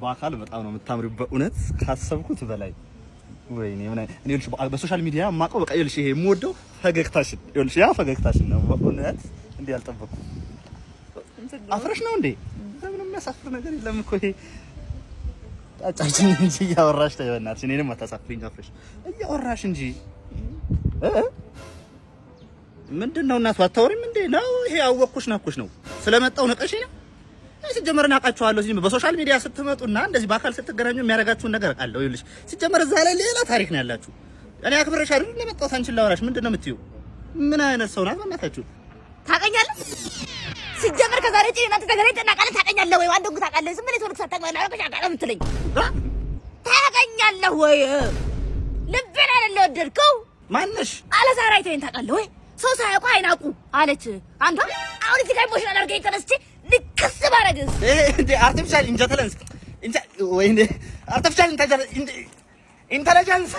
በአካል በጣም ነው የምታምሪው በእውነት ካሰብኩት በላይ ወይኔ ምን እኔ ልጅ በሶሻል ሚዲያ ማቀው በቃ ይልሽ ይሄ የምወደው ፈገግታሽን ይልሽ ያ ፈገግታሽን ነው በእውነት እንዴ ያልጠበቅኩ አፍረሽ ነው እንዴ ምንም የሚያሳፍር ነገር የለም እኮ ይሄ አጫጭኝ እንጂ ያወራሽ ታይበናት እኔንም አታሳፍሪኝ አፍረሽ እያወራሽ እንጂ ምንድነው እናቱ አታወሪም እንዴ ነው ይሄ አወቅኩሽ ናኩሽ ነው ስለመጣው ነቀሽኝ ነው ሲጀመር እናቃቸዋለሁ ሲጀመር በሶሻል ሚዲያ ስትመጡና እንደዚህ በአካል ስትገናኙ የሚያረጋችሁን ነገር አለው ይልሽ ሲጀመር እዛ ላይ ሌላ ታሪክ ነው ያላችሁ እኔ አክብረሽ አይደል ለመጣው አንቺን ላወራሽ ምንድነው የምትዩ ምን አይነት ሰው ናት በእናታችሁ ታቀኛለህ ሲጀመር ከዛሬ ጪና ተገናኝተና ቃል ታቀኛለህ ወይ አንደው ታቀኛለህ ዝም ብለህ ተወርክ ሳታቀኛለህ አረጋሽ አቃለም ትለኝ ታቀኛለህ ወይ ልብን አይደል ወደድከው ማንሽ አለ ዛሬ አይተኝ ታቀኛለህ ወይ ሰው ሳያውቁ አይናቁ አለች አንዷ አሁን እዚህ ጋር ኢሞሽናል አድርገኝ ተነስቼ ልክስ ባረግስ እንዴ አርቲፊሻል ኢንተለጀንስ ወይኔ አርቲፊሻል ኢንተለጀንስ